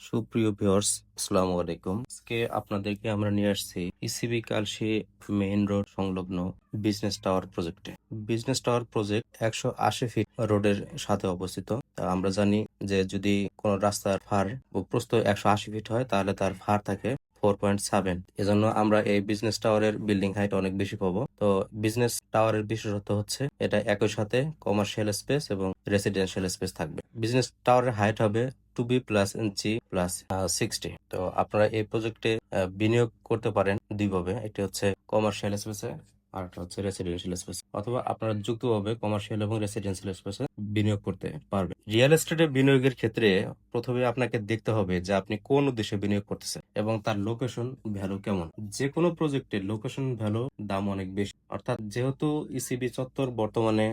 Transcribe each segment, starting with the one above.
সুপ্রিয় ভিউয়ার্স, আসসালামু আলাইকুম। আজকে আপনাদেরকে আমরা নিয়ে আসছি ইসিবি কালশী মেইন রোড সংলগ্ন বিজনেস টাওয়ার প্রজেক্টে। বিজনেস টাওয়ার প্রজেক্ট 180 ফিট রোডের সাথে অবস্থিত। আমরা জানি যে যদি কোনো রাস্তার ফার ও প্রস্থ 180 ফিট হয় তাহলে তার ফার থাকে 4.7। এজন্য আমরা এই বিজনেস টাওয়ারের বিল্ডিং হাইট অনেক বেশি পাবো। তো বিজনেস টাওয়ারের বিশেষত্ব হচ্ছে এটা একই সাথে কমার্শিয়াল স্পেস এবং রেসিডেন্সিয়াল স্পেস থাকবে। বিজনেস টাওয়ারের হাইট হবে 2B প্লাস জি প্লাস 60। তো আপনারা এই প্রজেক্টে বিনিয়োগ করতে পারেন দুইভাবে, একটি হচ্ছে কমার্শিয়াল স্পেসে আর একটা হচ্ছে রেসিডেন্সিয়াল স্পেস, অথবা আপনারা যুক্তভাবে কমার্শিয়াল এবং রেসিডেন্সিয়াল স্পেসে বিনিয়োগ করতে পারবেন। রিয়েল এস্টেটে বিনিয়োগের ক্ষেত্রে প্রথমে আপনাকে দেখতে হবে যে আপনি কোন উদ্দেশ্যে বিনিয়োগ করতেছেন এবং তার লোকেশন ভ্যালু কেমন। যে কোনো প্রজেক্টের লোকেশন ভ্যালু দাম অনেক বেশি, অর্থাৎ যেহেতু ইসিবি চত্বর বর্তমানে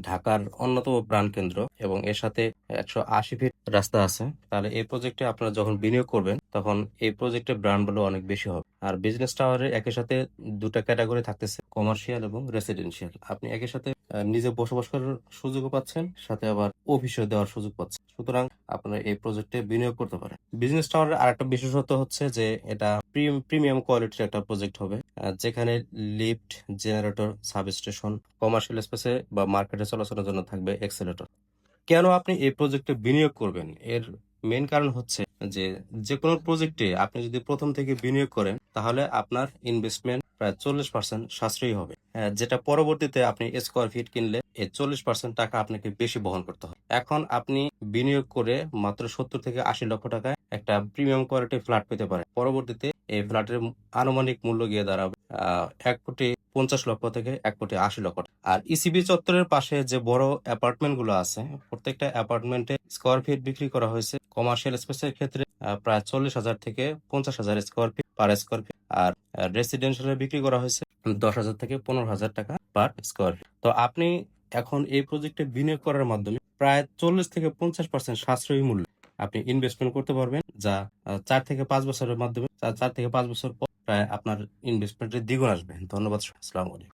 ঢাকার অন্যতম প্রাণকেন্দ্র এবং এর সাথে 180 ফিট রাস্তা আছে, তাহলে এই প্রজেক্টে আপনারা যখন বিনিয়োগ করবেন তখন এই প্রজেক্টের ব্র্যান্ড ভ্যালু অনেক বেশি হবে। আর বিজনেস টাওয়ারে একই সাথে দুটা ক্যাটাগরি থাকতেছে, কমার্শিয়াল এবং রেসিডেন্সিয়াল। আপনি একই সাথে নিজে বসবাস করার সুযোগও পাচ্ছেন, সাথে আবার অফিসে দেওয়ার সুযোগ পাচ্ছেন। সুতরাং আপনারা এই প্রজেক্টে বিনিয়োগ করতে পারেন। বিজনেস টাওয়ারের আরেকটা বিশেষত্ব হচ্ছে যে এটা প্রিমিয়াম কোয়ালিটির একটা প্রজেক্ট হবে, যেখানে লিফট, জেনারেটর, সাবস্টেশন, কমার্শিয়াল স্পেসে বা মার্কেটে চলাচলের জন্য থাকবে এক্সেলেটর। কেন আপনি এই প্রজেক্টে বিনিয়োগ করবেন, এর মেইন কারণ হচ্ছে যে যে কোনো প্রজেক্টে আপনি যদি প্রথম থেকে বিনিয়োগ করেন তাহলে আপনার ইনভেস্টমেন্ট প্রায় 40% সাশ্রয়ী হবে, যেটা পরবর্তীতে আপনি স্কোয়ার ফিট কিনলে এই 40% টাকা আপনাকে বেশি বহন করতে হবে। এখন আপনি বিনিয়োগ করে মাত্র 70 থেকে 80 লক্ষ টাকায় একটা প্রিমিয়াম কোয়ালিটির ফ্ল্যাট পেতে পারেন। পরবর্তীতে এই ফ্ল্যাটের আনুমানিক মূল্য গিয়ে দাঁড়াবে 1,50,00,000 থেকে 1,80,00,000 টাকা। আর ইসিবি চত্বরের পাশে যে বড় অ্যাপার্টমেন্ট গুলো আছে, প্রত্যেকটা অ্যাপার্টমেন্টে স্কোয়ার ফিট বিক্রি করা হয়েছে কমার্শিয়াল স্পেসের ক্ষেত্রে প্রায় 40,000 থেকে 50,000 square feet per square feet. আর রেসিডেন্সিয়ালে বিক্রি করা হয়েছে 10,000 থেকে 15,000 টাকা পার স্কোয়ার ফিট। তো আপনি এখন এই প্রজেক্টে বিনিয়োগ করার মাধ্যমে প্রায় 40 থেকে 50% সাশ্রয়ী মূল্য আপনি ইনভেস্টমেন্ট করতে পারবেন, যা 4 থেকে 5 বছরের মাধ্যমে 4 থেকে 5 বছর পর প্রায় আপনার ইনভেস্টমেন্টের দ্বিগুণ আসবে। ধন্যবাদ। আসসালামু আলাইকুম।